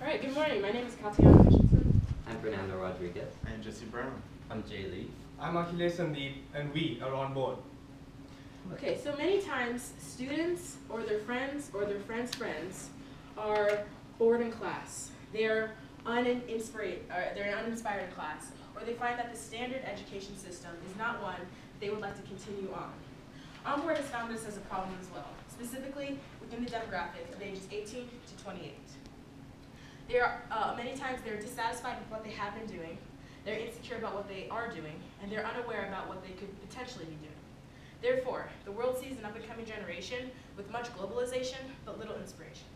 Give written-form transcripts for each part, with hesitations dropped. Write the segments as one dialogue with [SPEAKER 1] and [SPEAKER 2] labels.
[SPEAKER 1] All right, good morning. My name is Katiana Richardson.
[SPEAKER 2] I'm Fernando Rodriguez.
[SPEAKER 3] I'm Jesse Brown.
[SPEAKER 4] I'm Jay Lee.
[SPEAKER 5] I'm Akhilesh Sandeep, and we are on board.
[SPEAKER 1] Okay, so many times students or their friends or their friends' friends are bored in class. They're uninspired in class, or they find that the standard education system is not one they would like to continue on. Onboard has found this as a problem as well, specifically within the demographic of ages 18 to 28. Many times they're dissatisfied with what they have been doing, they're insecure about what they are doing, and they're unaware about what they could potentially be doing. Therefore, the world sees an up-and-coming generation with much globalization, but little inspiration.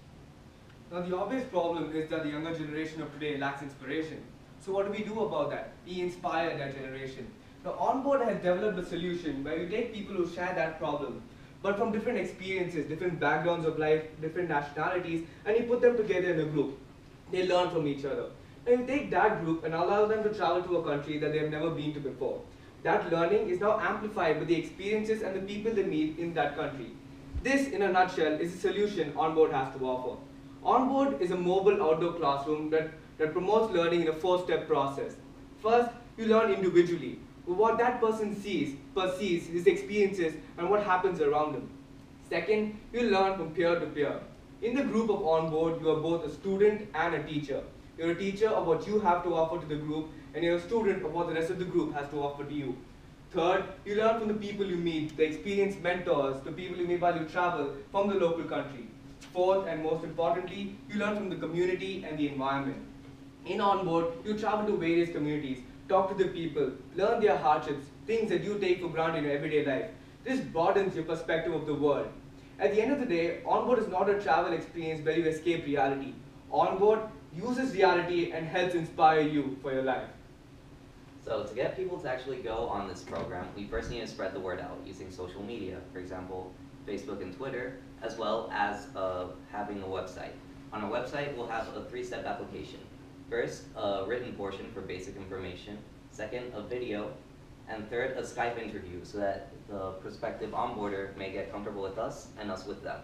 [SPEAKER 5] Now the obvious problem is that the younger generation of today lacks inspiration. So what do we do about that? We inspire that generation. Now Onboard has developed a solution where we take people who share that problem, but from different experiences, different backgrounds of life, different nationalities, and we put them together in a group. They learn from each other. And we take that group and allow them to travel to a country that they have never been to before. That learning is now amplified with the experiences and the people they meet in that country. This, in a nutshell, is the solution Onboard has to offer. Onboard is a mobile outdoor classroom that promotes learning in a four-step process. First, you learn individually, what that person sees, perceives, his experiences, and what happens around him. Second, you learn from peer to peer. In the group of Onboard, you are both a student and a teacher. You're a teacher of what you have to offer to the group, and you're a student of what the rest of the group has to offer to you. Third, you learn from the people you meet, the experienced mentors, the people you meet while you travel from the local country. Fourth, and most importantly, you learn from the community and the environment. In Onboard, you travel to various communities, talk to the people, learn their hardships, things that you take for granted in your everyday life. This broadens your perspective of the world. At the end of the day, Onboard is not a travel experience where you escape reality. Onboard uses reality and helps inspire you for your life.
[SPEAKER 2] So to get people to actually go on this program, we first need to spread the word out using social media, for example, Facebook and Twitter, as well as having a website. On our website, we'll have a three-step application. First, a written portion for basic information. Second, a video. And third, a Skype interview so that the prospective onboarder may get comfortable with us and us with them.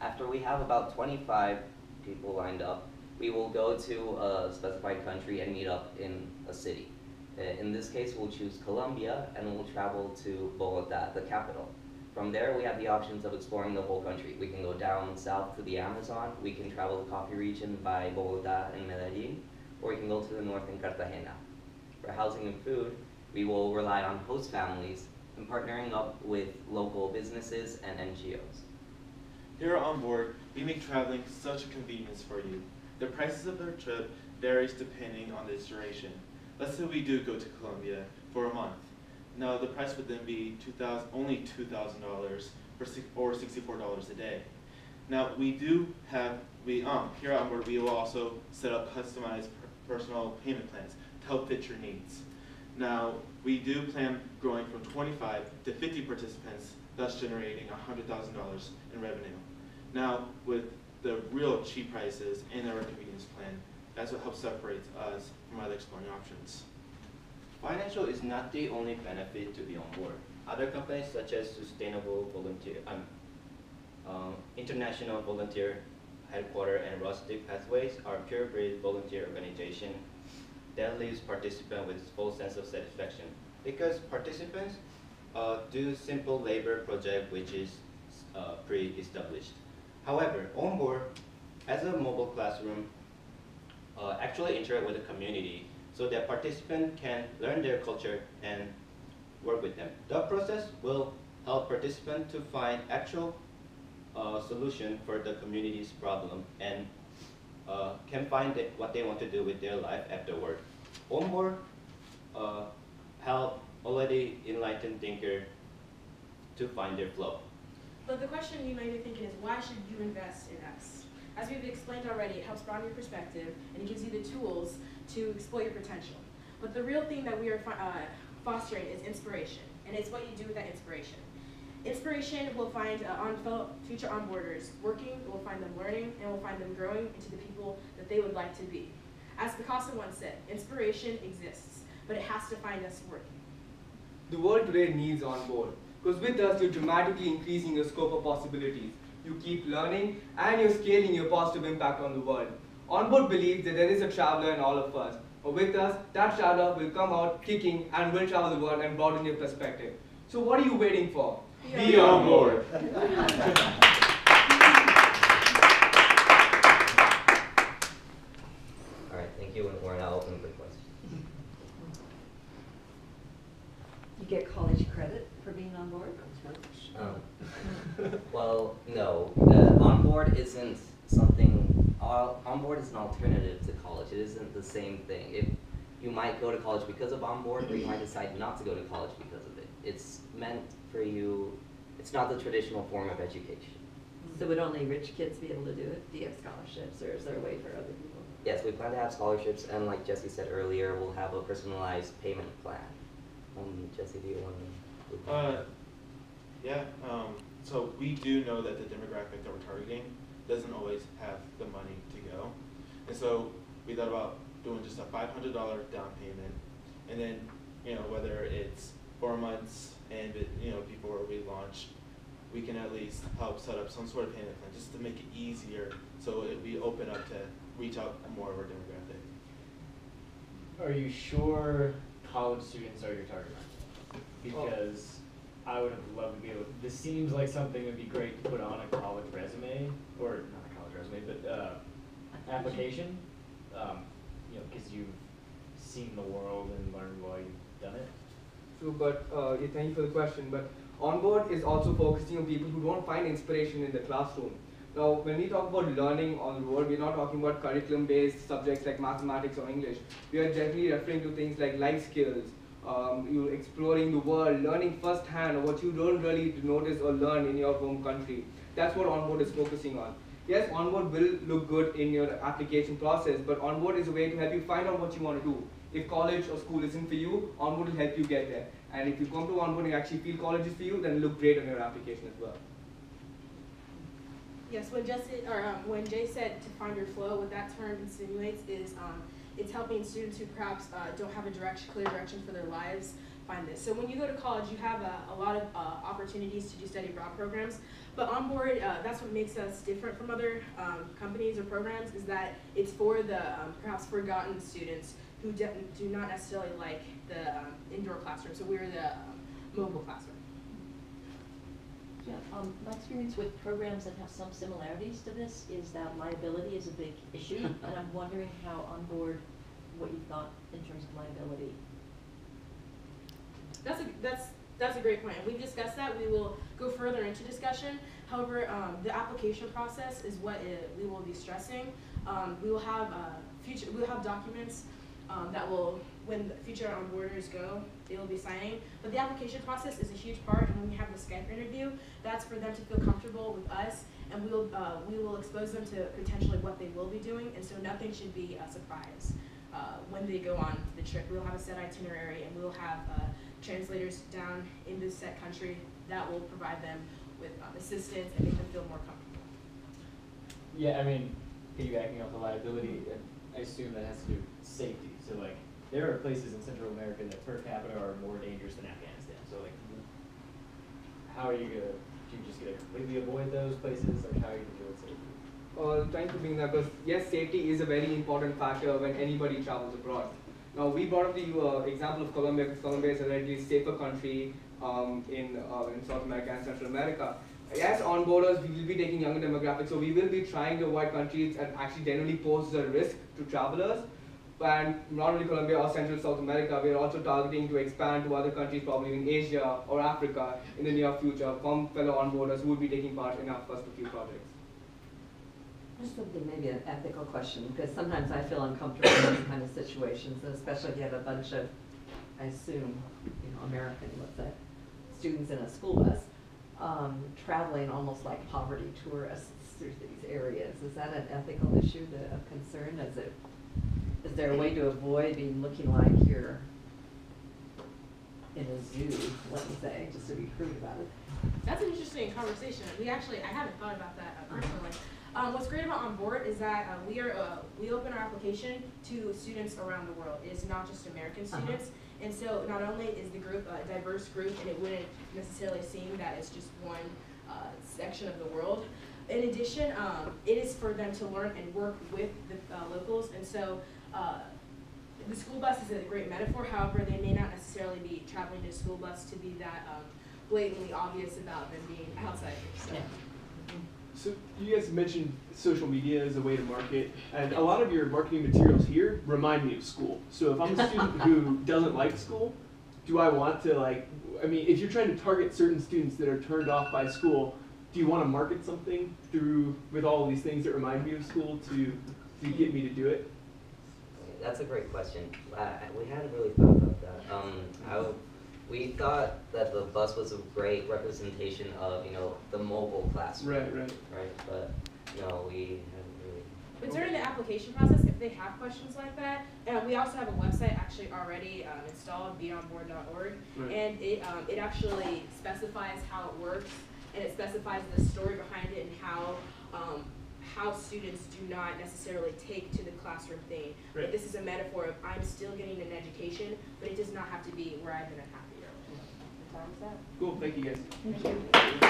[SPEAKER 2] After we have about 25 people lined up, we will go to a specified country and meet up in a city. In this case, we'll choose Colombia and we'll travel to Bogota, the capital. From there, we have the options of exploring the whole country. We can go down south to the Amazon, we can travel the coffee region by Bogota and Medellin, or we can go to the north in Cartagena. For housing and food, we will rely on host families and partnering up with local businesses and NGOs.
[SPEAKER 3] Here on board, we make traveling such a convenience for you. The prices of our trip varies depending on the duration. Let's say we do go to Colombia for a month. Now the price would then be only $2,000 or $64 a day. Now we do have, here on board we will also set up customized personal payment plans to help fit your needs. Now we do plan growing from 25 to 50 participants, thus generating $100,000 in revenue. Now with the real cheap prices and our convenience plan, that's what helps separate us from other exploring options.
[SPEAKER 4] Financial is not the only benefit to be on board. Other companies such as International Volunteer Headquarters and Rustic Pathways are purebred volunteer organization that leaves participants with full sense of satisfaction because participants do simple labor project which is pre-established. However, Onboard, as a mobile classroom, actually interact with the community so that participants can learn their culture and work with them. The process will help participants to find actual solution for the community's problem and can find what they want to do with their life afterward. Onboard help already enlightened thinker to find their flow.
[SPEAKER 1] But the question you might be thinking is, why should you invest in us? As we've explained already, it helps broaden your perspective and it gives you the tools to exploit your potential. But the real thing that we are fostering is inspiration, and it's what you do with that inspiration. Inspiration will find future onboarders working, it will find them learning, and it will find them growing into the people that they would like to be. As Picasso once said, inspiration exists, but it has to find us working.
[SPEAKER 5] The world today needs Onboard, because with us you're dramatically increasing your scope of possibilities. You keep learning and you're scaling your positive impact on the world. Onboard believes that there is a traveler in all of us. But with us, that traveler will come out kicking and will travel the world and broaden your perspective. So what are you waiting for?
[SPEAKER 3] Be on board.
[SPEAKER 2] All right, thank you, and we're now open for questions.
[SPEAKER 6] You get college credit for being on board?
[SPEAKER 2] Well, no. Onboard isn't something. Onboard is an alternative to college. It isn't the same thing. If you might go to college because of Onboard, or you might decide not to go to college because of it. It's meant for you. It's not the traditional form of education.
[SPEAKER 6] So would only rich kids be able to do it? Do you have scholarships, or is there a way for other people?
[SPEAKER 2] Yes, we plan to have scholarships, and like Jesse said earlier, we'll have a personalized payment plan. Jesse, do you want to?
[SPEAKER 3] Yeah, so we do know that the demographic that we're targeting doesn't always have the money to go. And so we thought about doing just a $500 down payment, and then, whether it's 4 months and, before we launch, we can at least help set up some sort of payment plan just to make it easier so we open up to reach out more of our demographic.
[SPEAKER 7] Are you sure college students are your target market? Because I would have loved to be able, this seems like something that would be great to put on a college resume, or not a college resume, but application, because you've seen the world and learned while you've done it.
[SPEAKER 5] True, but yeah, thank you for the question. But Onboard is also focusing on people who don't find inspiration in the classroom. Now, when we talk about learning on the road, we're not talking about curriculum-based subjects like mathematics or English. We are generally referring to things like life skills, you're exploring the world, learning firsthand what you don't really notice or learn in your home country. That's what Onboard is focusing on. Yes, Onboard will look good in your application process, but Onboard is a way to help you find out what you want to do. If college or school isn't for you, Onboard will help you get there. And if you come to Onboard and actually feel college is for you, then look great on your application as well.
[SPEAKER 1] Yes, when Jay said to find your flow, what that term insinuates is it's helping students who perhaps don't have a clear direction for their lives find this. So when you go to college, you have a lot of opportunities to do study abroad programs, but Onboard, that's what makes us different from other companies or programs, is that it's for the perhaps forgotten students who do not necessarily like the indoor classroom. So we're the mobile classroom.
[SPEAKER 8] Yeah, my experience with programs that have some similarities to this is that liability is a big issue, and I'm wondering how Onboard, what you thought in terms of liability.
[SPEAKER 1] That's a great point. We've discussed that. We will go further into discussion. However, the application process is what we will be stressing. We will have documents that will, when the future onboarders go, they will be signing. But the application process is a huge part, and when we have the Skype interview, that's for them to feel comfortable with us, and we will expose them to potentially what they will be doing, and so nothing should be a surprise when they go on the trip. We'll have a set itinerary, and we'll have translators down in this set country that will provide them with assistance and make them feel more comfortable.
[SPEAKER 7] Yeah, I mean, piggybacking off the liability, I assume that has to do with safety. So like, there are places in Central America that per capita are more dangerous than Afghanistan. So like, how are you gonna, do you just gonna completely avoid those places? Like, how are you gonna deal with safety?
[SPEAKER 5] Trying to bring that, because yes, safety is a very important factor when anybody travels abroad. Now, we brought up the example of Colombia, because Colombia is a relatively safer country in South America and Central America. As onboarders, we will be taking younger demographics, so we will be trying to avoid countries that actually generally pose a risk to travelers. And not only Colombia or Central South America, we are also targeting to expand to other countries, probably in Asia or Africa in the near future, from fellow onboarders who will be taking part in our first few projects.
[SPEAKER 6] Just something, maybe an ethical question, because sometimes I feel uncomfortable in these kind of situations, and especially if you have a bunch of, I assume, American, let's say, students in a school bus, traveling almost like poverty tourists through these areas. Is that an ethical issue of concern? Is there a way to avoid looking like you're in a zoo, let me say, just to be crude about it?
[SPEAKER 1] That's an interesting conversation. I haven't thought about that personally. What's great about Onboard is that we open our application to students around the world. It's not just American students. And so not only is the group a diverse group, and it wouldn't necessarily seem that it's just one section of the world. In addition, it is for them to learn and work with the so the school bus is a great metaphor. However, they may not necessarily be traveling to a school bus to be that blatantly obvious about them being outsiders. So.
[SPEAKER 8] Yeah.
[SPEAKER 9] So you guys mentioned social media as a way to market, and a lot of your marketing materials here remind me of school. So if I'm a student who doesn't like school, do I want to if you're trying to target certain students that are turned off by school, do you want to market something with all of these things that remind me of school to get me to do it?
[SPEAKER 2] That's a great question. We hadn't really thought about that. We thought that the bus was a great representation of, the mobile classroom.
[SPEAKER 9] Right.
[SPEAKER 2] But, no, we haven't really.
[SPEAKER 1] But during the application process, if they have questions like that, we also have a website actually already installed, beonboard.org,
[SPEAKER 9] Right.
[SPEAKER 1] and it actually specifies how it works, and it specifies the story behind it and how students do not necessarily take to the classroom thing.
[SPEAKER 9] Right.
[SPEAKER 1] But this is a metaphor of I'm still getting an education, but it does not have to be where I've been unhappy.
[SPEAKER 9] Cool, thank you guys.
[SPEAKER 8] Thank you.